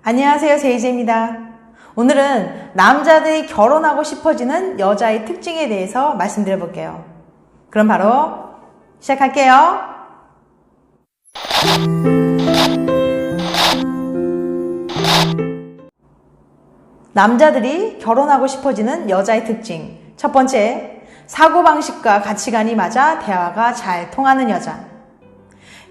안녕하세요, 제이제입니다. 오늘은 남자들이 결혼하고 싶어지는 여자의 특징에 대해서 말씀드려 볼게요. 그럼 바로 시작할게요. 남자들이 결혼하고 싶어지는 여자의 특징. 첫 번째, 사고방식과 가치관이 맞아 대화가 잘 통하는 여자.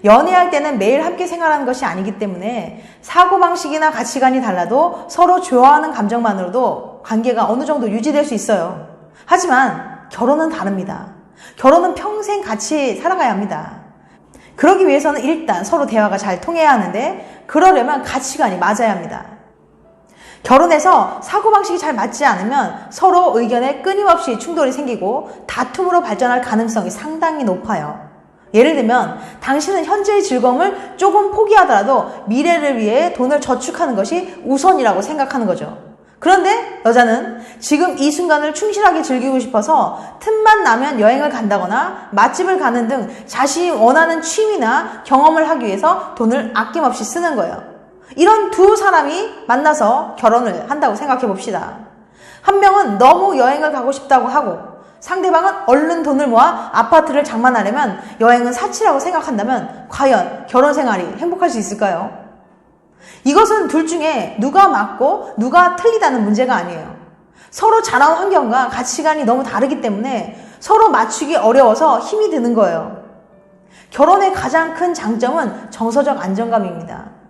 연애할 때는 매일 함께 생활하는 것이 아니기 때문에 사고방식이나 가치관이 달라도 서로 좋아하는 감정만으로도 관계가 어느 정도 유지될 수 있어요. 하지만 결혼은 다릅니다. 결혼은 평생 같이 살아가야 합니다. 그러기 위해서는 일단 서로 대화가 잘 통해야 하는데 그러려면 가치관이 맞아야 합니다. 결혼해서 사고방식이 잘 맞지 않으면 서로 의견에 끊임없이 충돌이 생기고 다툼으로 발전할 가능성이 상당히 높아요. 예를 들면 당신은 현재의 즐거움을 조금 포기하더라도 미래를 위해 돈을 저축하는 것이 우선이라고 생각하는 거죠. 그런데 여자는 지금 이 순간을 충실하게 즐기고 싶어서 틈만 나면 여행을 간다거나 맛집을 가는 등 자신이 원하는 취미나 경험을 하기 위해서 돈을 아낌없이 쓰는 거예요. 이런 두 사람이 만나서 결혼을 한다고 생각해 봅시다. 한 명은 너무 여행을 가고 싶다고 하고 상대방은 얼른 돈을 모아 아파트를 장만하려면 여행은 사치라고 생각한다면 과연 결혼 생활이 행복할 수 있을까요? 이것은 둘 중에 누가 맞고 누가 틀리다는 문제가 아니에요. 서로 자란 환경과 가치관이 너무 다르기 때문에 서로 맞추기 어려워서 힘이 드는 거예요. 결혼의 가장 큰 장점은 정서적 안정감입니다.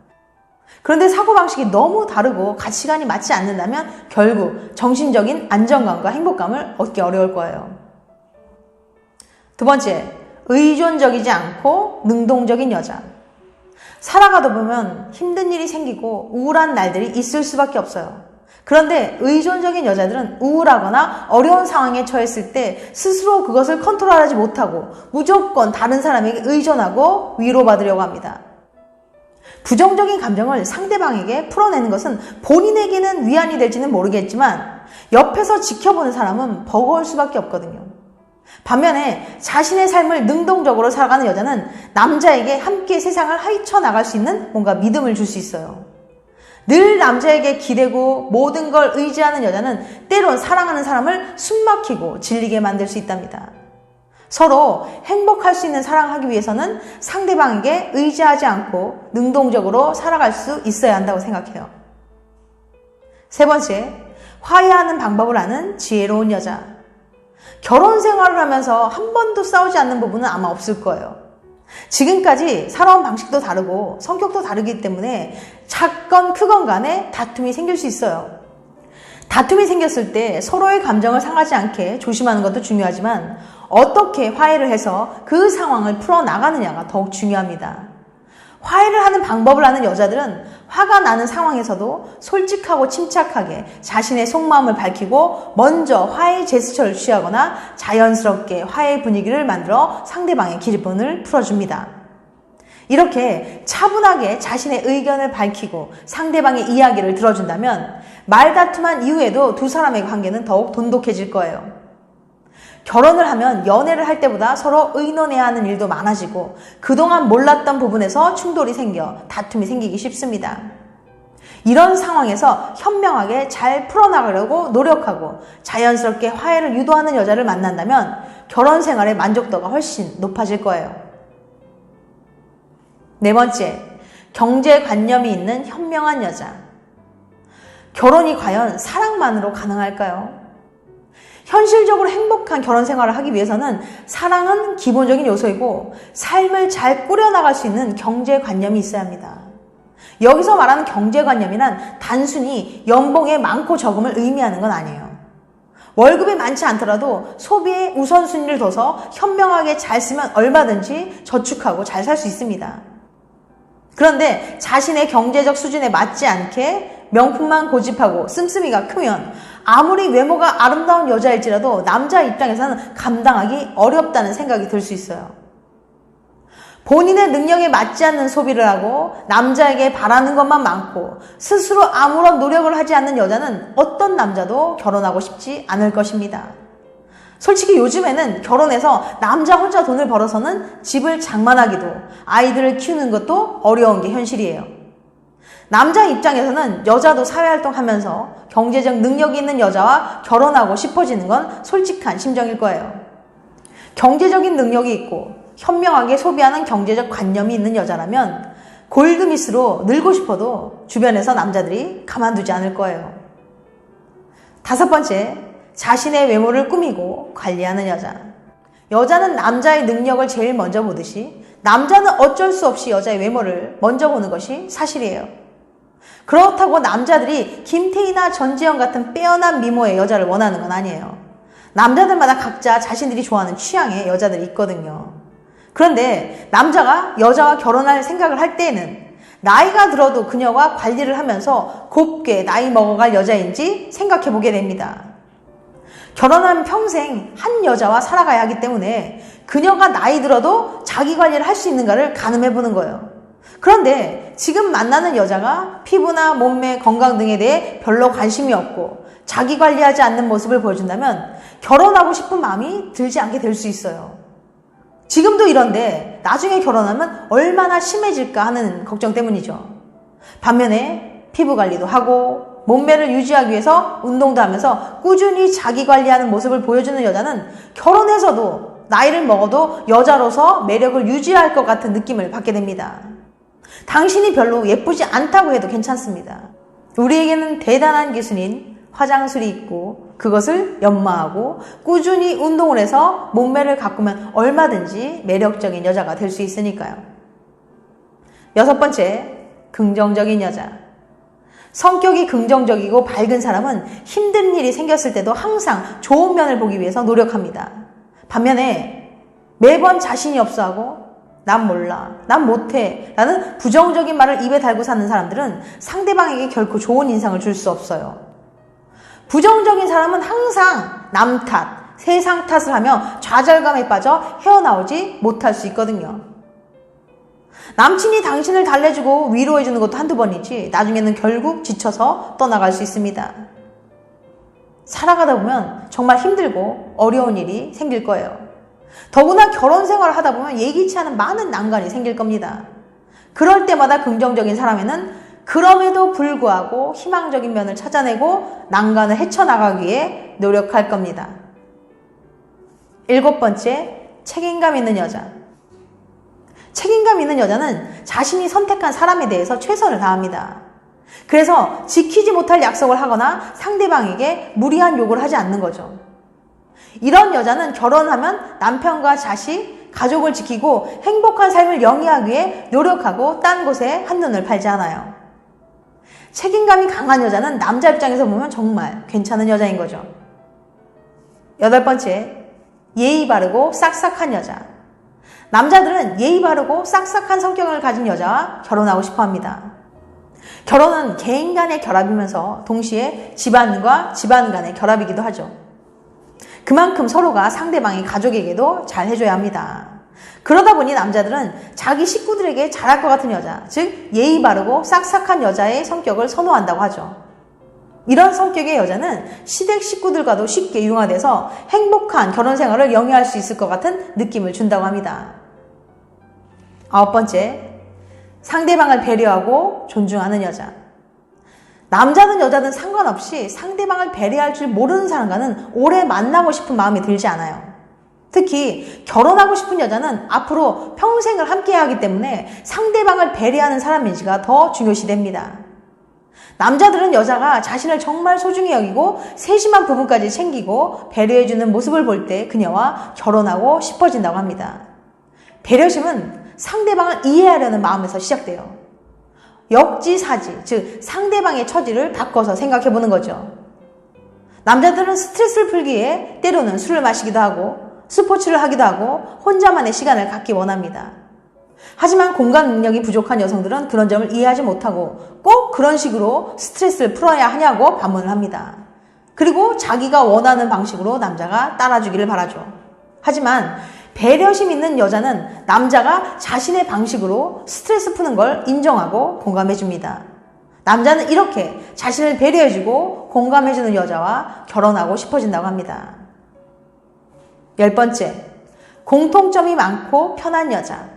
그런데 사고방식이 너무 다르고 가치관이 맞지 않는다면 결국 정신적인 안정감과 행복감을 얻기 어려울 거예요. 두 번째, 의존적이지 않고 능동적인 여자. 살아가다 보면 힘든 일이 생기고 우울한 날들이 있을 수밖에 없어요. 그런데 의존적인 여자들은 우울하거나 어려운 상황에 처했을 때 스스로 그것을 컨트롤하지 못하고 무조건 다른 사람에게 의존하고 위로받으려고 합니다. 부정적인 감정을 상대방에게 풀어내는 것은 본인에게는 위안이 될지는 모르겠지만 옆에서 지켜보는 사람은 버거울 수밖에 없거든요. 반면에 자신의 삶을 능동적으로 살아가는 여자는 남자에게 함께 세상을 헤쳐나갈 수 있는 뭔가 믿음을 줄 수 있어요. 늘 남자에게 기대고 모든 걸 의지하는 여자는 때론 사랑하는 사람을 숨막히고 질리게 만들 수 있답니다. 서로 행복할 수 있는 사랑을 하기 위해서는 상대방에게 의지하지 않고 능동적으로 살아갈 수 있어야 한다고 생각해요. 세 번째, 화해하는 방법을 아는 지혜로운 여자. 결혼 생활을 하면서 한 번도 싸우지 않는 부분은 아마 없을 거예요. 지금까지 살아온 방식도 다르고 성격도 다르기 때문에 작건 크건 간에 다툼이 생길 수 있어요. 다툼이 생겼을 때 서로의 감정을 상하지 않게 조심하는 것도 중요하지만 어떻게 화해를 해서 그 상황을 풀어나가느냐가 더욱 중요합니다. 화해를 하는 방법을 아는 여자들은 화가 나는 상황에서도 솔직하고 침착하게 자신의 속마음을 밝히고 먼저 화해 제스처를 취하거나 자연스럽게 화해 분위기를 만들어 상대방의 기분을 풀어줍니다. 이렇게 차분하게 자신의 의견을 밝히고 상대방의 이야기를 들어준다면 말다툼한 이후에도 두 사람의 관계는 더욱 돈독해질 거예요. 결혼을 하면 연애를 할 때보다 서로 의논해야 하는 일도 많아지고 그동안 몰랐던 부분에서 충돌이 생겨 다툼이 생기기 쉽습니다. 이런 상황에서 현명하게 잘 풀어나가려고 노력하고 자연스럽게 화해를 유도하는 여자를 만난다면 결혼 생활의 만족도가 훨씬 높아질 거예요. 네 번째, 경제관념이 있는 현명한 여자. 결혼이 과연 사랑만으로 가능할까요? 현실적으로 행복한 결혼 생활을 하기 위해서는 사랑은 기본적인 요소이고 삶을 잘 꾸려나갈 수 있는 경제관념이 있어야 합니다. 여기서 말하는 경제관념이란 단순히 연봉의 많고 적음을 의미하는 건 아니에요. 월급이 많지 않더라도 소비에 우선순위를 둬서 현명하게 잘 쓰면 얼마든지 저축하고 잘 살 수 있습니다. 그런데 자신의 경제적 수준에 맞지 않게 명품만 고집하고 씀씀이가 크면 아무리 외모가 아름다운 여자일지라도 남자 입장에서는 감당하기 어렵다는 생각이 들 수 있어요. 본인의 능력에 맞지 않는 소비를 하고 남자에게 바라는 것만 많고 스스로 아무런 노력을 하지 않는 여자는 어떤 남자도 결혼하고 싶지 않을 것입니다. 솔직히 요즘에는 결혼해서 남자 혼자 돈을 벌어서는 집을 장만하기도 아이들을 키우는 것도 어려운 게 현실이에요. 남자 입장에서는 여자도 사회활동하면서 경제적 능력이 있는 여자와 결혼하고 싶어지는 건 솔직한 심정일 거예요. 경제적인 능력이 있고 현명하게 소비하는 경제적 관념이 있는 여자라면 골드미스로 늘고 싶어도 주변에서 남자들이 가만두지 않을 거예요. 5번째, 자신의 외모를 꾸미고 관리하는 여자. 여자는 남자의 능력을 제일 먼저 보듯이 남자는 어쩔 수 없이 여자의 외모를 먼저 보는 것이 사실이에요. 그렇다고 남자들이 김태희나 전지현 같은 빼어난 미모의 여자를 원하는 건 아니에요. 남자들마다 각자 자신들이 좋아하는 취향의 여자들이 있거든요. 그런데 남자가 여자와 결혼할 생각을 할 때에는 나이가 들어도 그녀와 관리를 하면서 곱게 나이 먹어갈 여자인지 생각해 보게 됩니다. 결혼하면 평생 한 여자와 살아가야 하기 때문에 그녀가 나이 들어도 자기 관리를 할 수 있는가를 가늠해 보는 거예요. 그런데 지금 만나는 여자가 피부나 몸매, 건강 등에 대해 별로 관심이 없고 자기 관리하지 않는 모습을 보여준다면 결혼하고 싶은 마음이 들지 않게 될 수 있어요. 지금도 이런데 나중에 결혼하면 얼마나 심해질까 하는 걱정 때문이죠. 반면에 피부 관리도 하고 몸매를 유지하기 위해서 운동도 하면서 꾸준히 자기 관리하는 모습을 보여주는 여자는 결혼해서도 나이를 먹어도 여자로서 매력을 유지할 것 같은 느낌을 받게 됩니다. 당신이 별로 예쁘지 않다고 해도 괜찮습니다. 우리에게는 대단한 기술인 화장술이 있고 그것을 연마하고 꾸준히 운동을 해서 몸매를 가꾸면 얼마든지 매력적인 여자가 될 수 있으니까요. 6번째, 긍정적인 여자. 성격이 긍정적이고 밝은 사람은 힘든 일이 생겼을 때도 항상 좋은 면을 보기 위해서 노력합니다. 반면에 매번 자신이 없어하고 난 몰라, 난 못해 라는 부정적인 말을 입에 달고 사는 사람들은 상대방에게 결코 좋은 인상을 줄 수 없어요. 부정적인 사람은 항상 남 탓, 세상 탓을 하며 좌절감에 빠져 헤어나오지 못할 수 있거든요. 남친이 당신을 달래주고 위로해주는 것도 한두 번이지 나중에는 결국 지쳐서 떠나갈 수 있습니다. 살아가다 보면 정말 힘들고 어려운 일이 생길 거예요. 더구나 결혼 생활을 하다 보면 예기치 않은 많은 난관이 생길 겁니다. 그럴 때마다 긍정적인 사람에는 그럼에도 불구하고 희망적인 면을 찾아내고 난관을 헤쳐나가기 위해 노력할 겁니다. 7번째, 책임감 있는 여자. 책임감 있는 여자는 자신이 선택한 사람에 대해서 최선을 다합니다. 그래서 지키지 못할 약속을 하거나 상대방에게 무리한 요구를 하지 않는 거죠. 이런 여자는 결혼하면 남편과 자식, 가족을 지키고 행복한 삶을 영위하기 위해 노력하고 딴 곳에 한눈을 팔지 않아요. 책임감이 강한 여자는 남자 입장에서 보면 정말 괜찮은 여자인 거죠. 8번째, 예의 바르고 싹싹한 여자. 남자들은 예의 바르고 싹싹한 성격을 가진 여자와 결혼하고 싶어 합니다. 결혼은 개인 간의 결합이면서 동시에 집안과 집안 간의 결합이기도 하죠. 그만큼 서로가 상대방의 가족에게도 잘 해줘야 합니다. 그러다 보니 남자들은 자기 식구들에게 잘할 것 같은 여자, 즉 예의 바르고 싹싹한 여자의 성격을 선호한다고 하죠. 이런 성격의 여자는 시댁 식구들과도 쉽게 융화돼서 행복한 결혼 생활을 영위할 수 있을 것 같은 느낌을 준다고 합니다. 9번째, 상대방을 배려하고 존중하는 여자. 남자든 여자든 상관없이 상대방을 배려할 줄 모르는 사람과는 오래 만나고 싶은 마음이 들지 않아요. 특히 결혼하고 싶은 여자는 앞으로 평생을 함께해야 하기 때문에 상대방을 배려하는 사람인지가 더 중요시됩니다. 남자들은 여자가 자신을 정말 소중히 여기고 세심한 부분까지 챙기고 배려해주는 모습을 볼 때 그녀와 결혼하고 싶어진다고 합니다. 배려심은 상대방을 이해하려는 마음에서 시작돼요. 역지사지, 즉 상대방의 처지를 바꿔서 생각해보는 거죠. 남자들은 스트레스를 풀기 위해 때로는 술을 마시기도 하고 스포츠를 하기도 하고 혼자만의 시간을 갖기 원합니다. 하지만 공감 능력이 부족한 여성들은 그런 점을 이해하지 못하고 꼭 그런 식으로 스트레스를 풀어야 하냐고 반문을 합니다. 그리고 자기가 원하는 방식으로 남자가 따라주기를 바라죠. 하지만 배려심 있는 여자는 남자가 자신의 방식으로 스트레스 푸는 걸 인정하고 공감해줍니다. 남자는 이렇게 자신을 배려해주고 공감해주는 여자와 결혼하고 싶어진다고 합니다. 10번째, 공통점이 많고 편한 여자.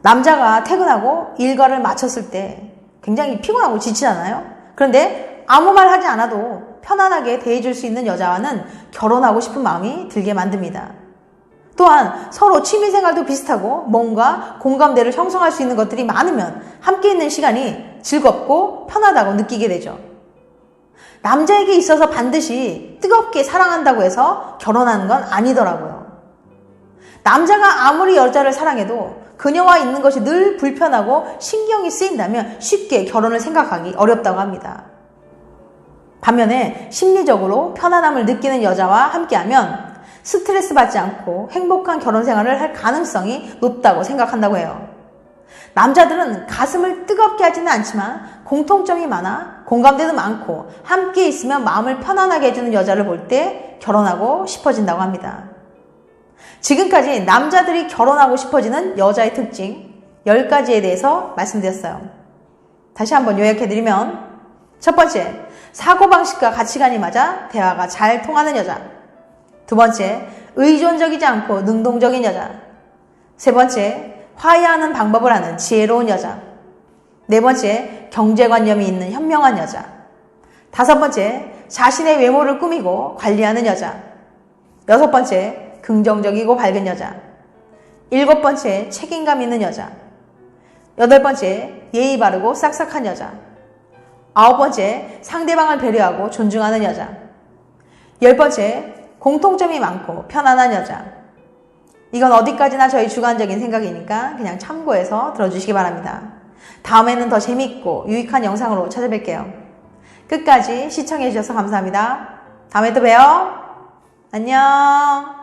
남자가 퇴근하고 일과를 마쳤을 때 굉장히 피곤하고 지치잖아요. 그런데 아무 말 하지 않아도 편안하게 대해줄 수 있는 여자와는 결혼하고 싶은 마음이 들게 만듭니다. 또한 서로 취미생활도 비슷하고 뭔가 공감대를 형성할 수 있는 것들이 많으면 함께 있는 시간이 즐겁고 편하다고 느끼게 되죠. 남자에게 있어서 반드시 뜨겁게 사랑한다고 해서 결혼하는 건 아니더라고요. 남자가 아무리 여자를 사랑해도 그녀와 있는 것이 늘 불편하고 신경이 쓰인다면 쉽게 결혼을 생각하기 어렵다고 합니다. 반면에 심리적으로 편안함을 느끼는 여자와 함께하면 스트레스 받지 않고 행복한 결혼 생활을 할 가능성이 높다고 생각한다고 해요. 남자들은 가슴을 뜨겁게 하지는 않지만 공통점이 많아 공감대도 많고 함께 있으면 마음을 편안하게 해주는 여자를 볼 때 결혼하고 싶어진다고 합니다. 지금까지 남자들이 결혼하고 싶어지는 여자의 특징 10가지에 대해서 말씀드렸어요. 다시 한번 요약해드리면 첫 번째, 사고방식과 가치관이 맞아 대화가 잘 통하는 여자. 두 번째, 의존적이지 않고 능동적인 여자. 세 번째, 화해하는 방법을 아는 지혜로운 여자. 네 번째, 경제관념이 있는 현명한 여자. 다섯 번째, 자신의 외모를 꾸미고 관리하는 여자. 여섯 번째, 긍정적이고 밝은 여자. 일곱 번째, 책임감 있는 여자. 여덟 번째, 예의 바르고 싹싹한 여자. 아홉 번째, 상대방을 배려하고 존중하는 여자. 열 번째, 공통점이 많고 편안한 여자. 이건 어디까지나 저희 주관적인 생각이니까 그냥 참고해서 들어주시기 바랍니다. 다음에는 더 재밌고 유익한 영상으로 찾아뵐게요. 끝까지 시청해주셔서 감사합니다. 다음에 또 봬요. 안녕.